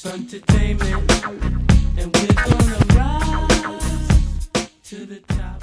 entertainment, and we're gonna rise to the top.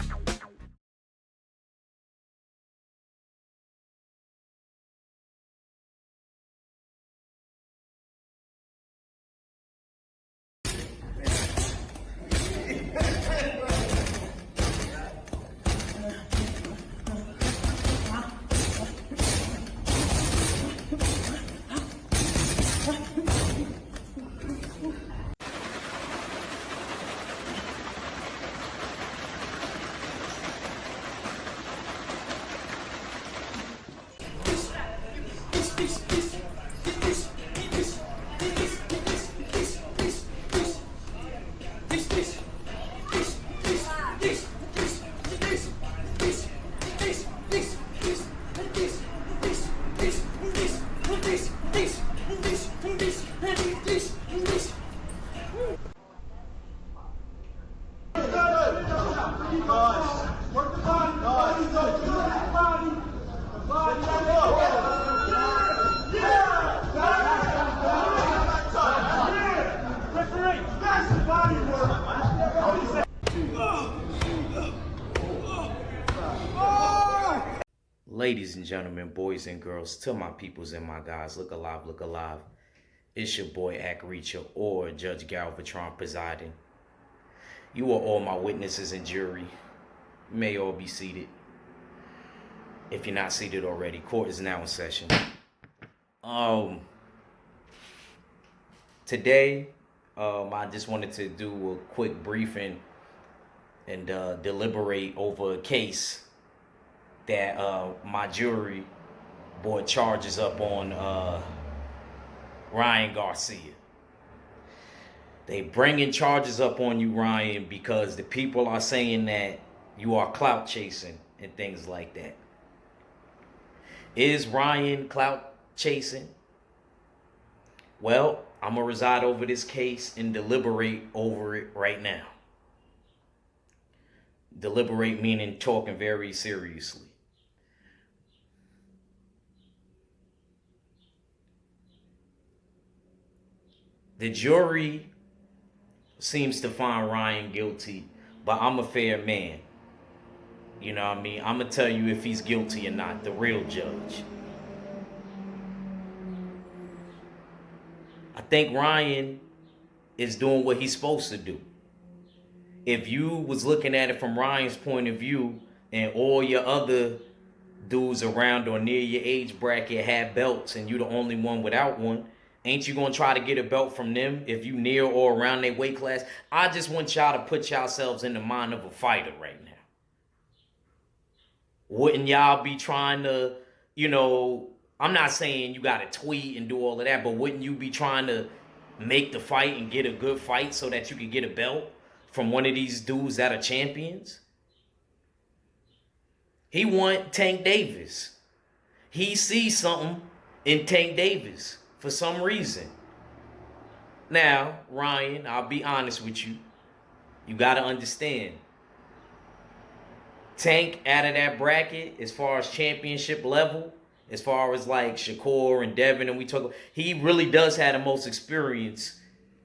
Ladies and gentlemen, boys and girls, to my peoples and my guys, look alive, look alive. It's your boy Akreacha or Judge Galvatron presiding. You are all my witnesses and jury. You may all be seated. If you're not seated already, court is now in session. Today, I just wanted to do a quick briefing and deliberate over a case that my jury brought charges up on Ryan Garcia. They bringing charges up on you, Ryan, because the people are saying that you are clout chasing and things like that. Is Ryan clout chasing? Well, I'm gonna reside over this case and deliberate over it right now. Deliberate meaning talking very seriously. The jury seems to find Ryan guilty, but I'm a fair man. You know what I mean? I'm going to tell you if he's guilty or not, the real judge. I think Ryan is doing what he's supposed to do. If you was looking at it from Ryan's point of view and all your other dudes around or near your age bracket had belts and you the only one without one, ain't you gonna try to get a belt from them if you near or around their weight class? I just want y'all to put yourselves in the mind of a fighter right now. Wouldn't y'all be trying to, I'm not saying you gotta tweet and do all of that, but wouldn't you be trying to make the fight and get a good fight so that you could get a belt from one of these dudes that are champions? He want Tank Davis. He sees something in Tank Davis for some reason. Now, Ryan, I'll be honest with you. You got to understand. Tank out of that bracket, as far as championship level, as far as like Shakur and Devin, and we talk, he really does have the most experience,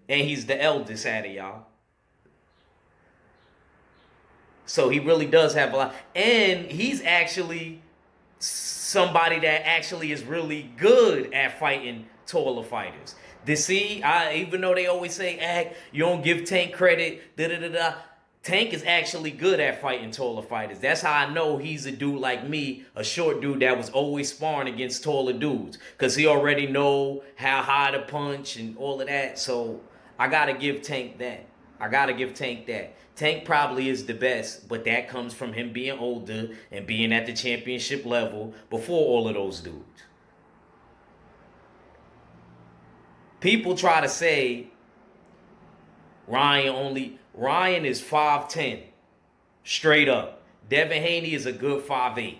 and he's the eldest out of y'all. So he really does have a lot. And he's actually somebody that actually is really good at fighting taller fighters. Even though they always say, you don't give Tank credit, Tank is actually good at fighting taller fighters. That's how I know he's a dude like me, a short dude that was always sparring against taller dudes. Because he already know how high to punch and all of that. So I got to give Tank that. Tank probably is the best, but that comes from him being older and being at the championship level before all of those dudes. People try to say Ryan is 5'10", straight up. Devin Haney is a good 5'8",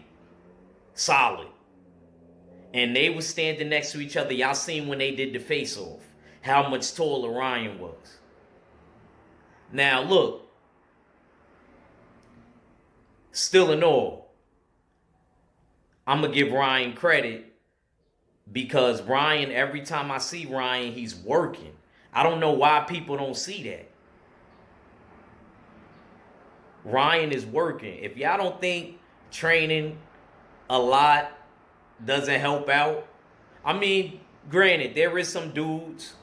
solid. And they were standing next to each other. Y'all seen when they did the face-off, how much taller Ryan was. Now, look, still in all, I'm going to give Ryan credit because Ryan, every time I see Ryan, he's working. I don't know why people don't see that. Ryan is working. If y'all don't think training a lot doesn't help out, I mean, granted, there is some dudes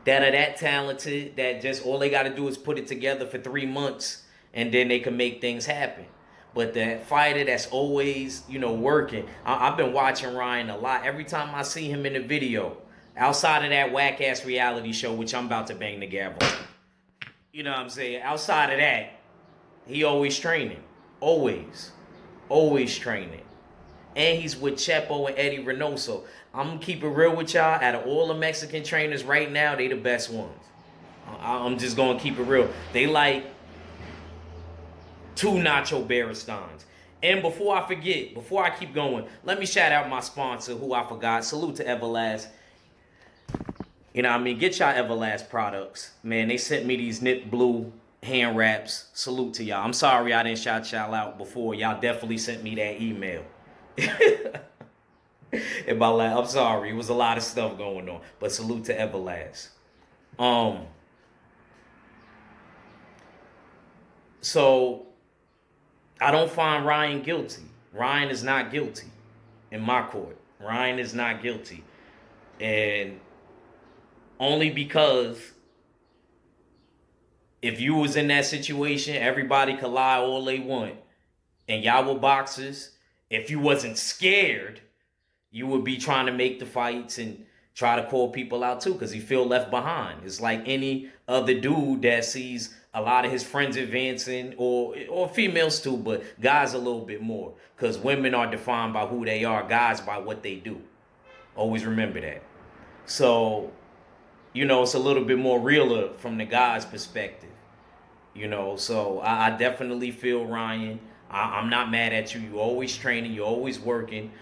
that are that talented that just all they got to do is put it together for 3 months and then they can make things happen. But that fighter that's always, working. I've been watching Ryan a lot. Every time I see him in a video, outside of that whack ass reality show, which I'm about to bang the gavel, you know what I'm saying? Outside of that, he always training. Always. Always training. And he's with Chepo and Eddie Reynoso. I'm going to keep it real with y'all. Out of all the Mexican trainers right now, they the best ones. I'm just going to keep it real. They like 2 Nacho Baristans. And before I forget, before I keep going, let me shout out my sponsor, who I forgot. Salute to Everlast. You know what I mean? Get y'all Everlast products. Man, they sent me these Knit Blue hand wraps. Salute to y'all. I'm sorry I didn't shout y'all out before. Y'all definitely sent me that email. In my life, I'm sorry. It was a lot of stuff going on. But salute to Everlast. So I don't find Ryan guilty. Ryan is not guilty in my court. Ryan is not guilty. And only because if you was in that situation, everybody could lie all they want. And y'all were boxers. If you wasn't scared, you would be trying to make the fights and try to call people out too, because he feel left behind. It's like any other dude that sees a lot of his friends advancing, or females too, but guys a little bit more, because women are defined by who they are, guys by what they do. Always remember that. So, it's a little bit more realer from the guy's perspective. So I definitely feel Ryan. I'm not mad at you. You're always training. You're always working.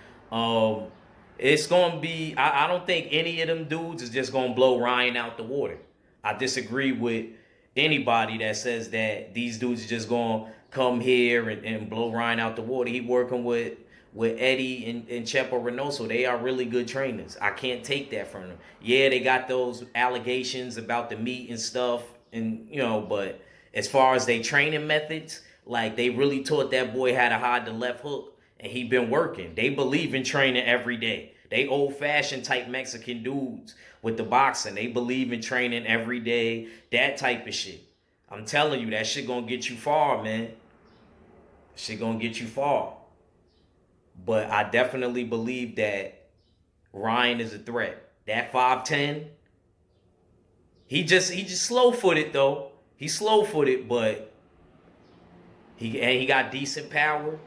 It's going to be, I don't think any of them dudes is just going to blow Ryan out the water. I disagree with anybody that says that these dudes are just going to come here and blow Ryan out the water. He working with Eddie and Chepo Reynoso. They are really good trainers. I can't take that from them. Yeah, they got those allegations about the meat and stuff, and but as far as they training methods, like they really taught that boy how to hide the left hook, and he been working. They believe in training every day. They old-fashioned type Mexican dudes with the boxing. They believe in training every day, that type of shit. I'm telling you, that shit gonna get you far, man. Shit gonna get you far. But I definitely believe that Ryan is a threat. That 5'10", he just slow-footed though. He's slow-footed, but he got decent power.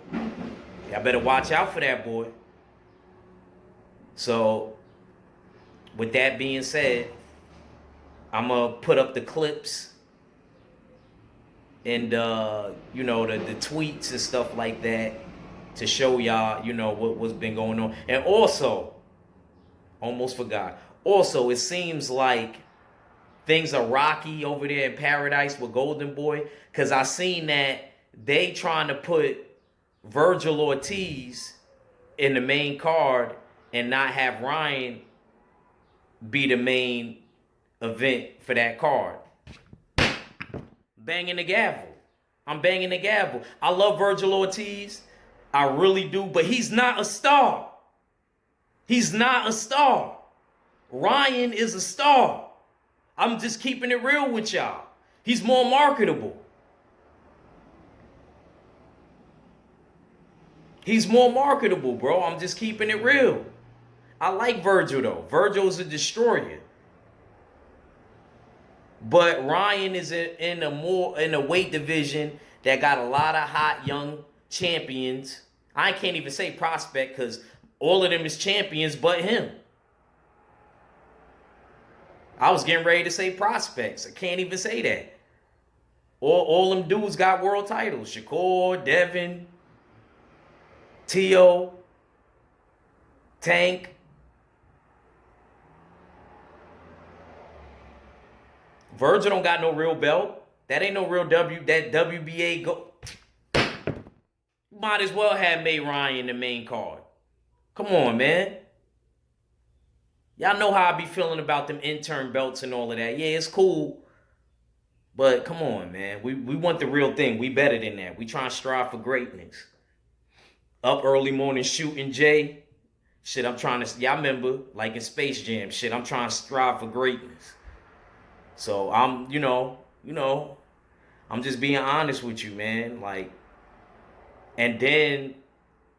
Y'all better watch out for that boy. So, with that being said, I'm gonna put up the clips and the tweets and stuff like that to show y'all, what's been going on. And also, almost forgot. Also, it seems like things are rocky over there in Paradise with Golden Boy, because I seen that they trying to put Virgil Ortiz in the main card and not have Ryan be the main event for that card. Banging the gavel. I'm banging the gavel. I love Virgil Ortiz. I really do, but he's not a star. He's not a star. Ryan is a star. I'm just keeping it real with y'all. He's more marketable. He's more marketable, bro. I'm just keeping it real. I like Virgil, though. Virgil's a destroyer. But Ryan is in a weight division that got a lot of hot young champions. I can't even say prospect, because all of them is champions but him. I was getting ready to say prospects. I can't even say that. All them dudes got world titles. Shakur, Devin, Tio, Tank. Virgil don't got no real belt. That ain't no real that WBA go. Might as well have made Ryan the main card. Come on, man. Y'all know how I be feeling about them intern belts and all of that. Yeah, it's cool. But come on, man. We want the real thing. We better than that. We trying to strive for greatness. Up early morning shooting Jay. Shit, I'm trying to, y'all remember, like in Space Jam, shit, I'm trying to strive for greatness. So I'm, I'm just being honest with you, man. Like, and then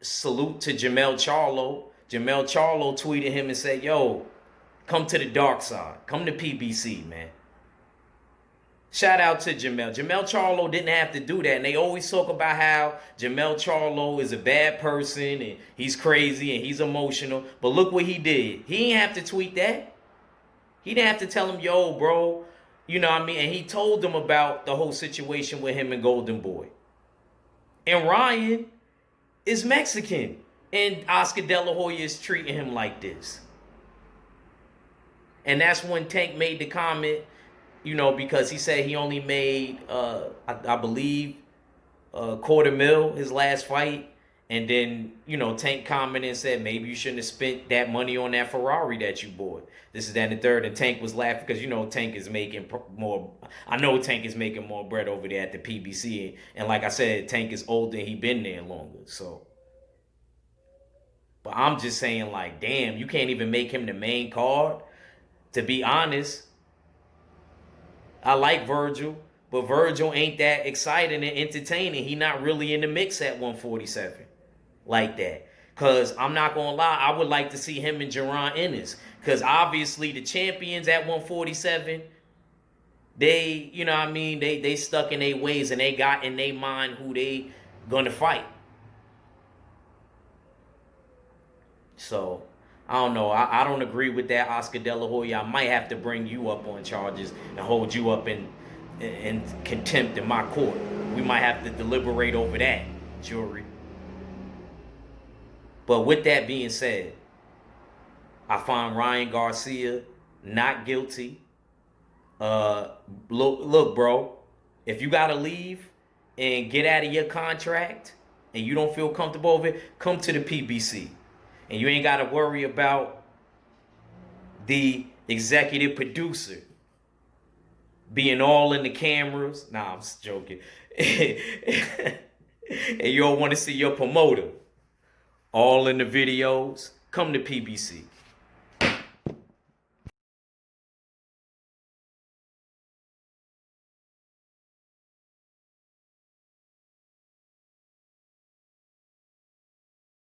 salute to Jamel Charlo. Jamel Charlo tweeted him and said, yo, come to the dark side. Come to PBC, man. Shout out to Jamel. Jamel Charlo didn't have to do that. And they always talk about how Jamel Charlo is a bad person and he's crazy and he's emotional. But look what he did. He didn't have to tweet that. He didn't have to tell him, yo, bro. You know what I mean? And he told them about the whole situation with him and Golden Boy. And Ryan is Mexican. And Oscar De La Hoya is treating him like this. And that's when Tank made the comment, because he said he only made, I believe, $250,000 his last fight. And then, Tank commented and said, maybe you shouldn't have spent that money on that Ferrari that you bought. This is that and the third. And Tank was laughing because, Tank is making more. I know Tank is making more bread over there at the PBC. And like I said, Tank is older and he been there longer. So, but I'm just saying, like, damn, you can't even make him the main card. To be honest, I like Virgil, but Virgil ain't that exciting and entertaining. He not really in the mix at 147 like that. Because I'm not going to lie, I would like to see him and Jaron Ennis. Because obviously the champions at 147, they, they stuck in their ways and they got in their mind who they going to fight. So, I don't know. I don't agree with that, Oscar De La Hoya. I might have to bring you up on charges and hold you up in contempt in my court. We might have to deliberate over that, jury. But with that being said, I find Ryan Garcia not guilty. Look, bro, if you got to leave and get out of your contract and you don't feel comfortable with it, come to the PBC. And you ain't got to worry about the executive producer being all in the cameras. Nah, I'm just joking. And you don't want to see your promoter all in the videos. Come to PBC.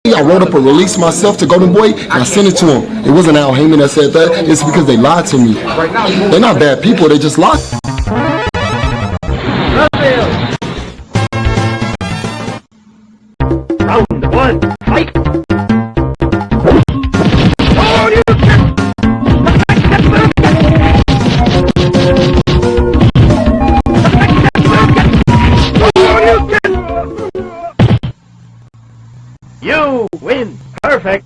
I wrote up a release myself to Golden Boy and I sent it to him. It wasn't Al Heyman that said that. It's because they lied to me. They're not bad people. They just lied. Round one, fight! You win. Perfect.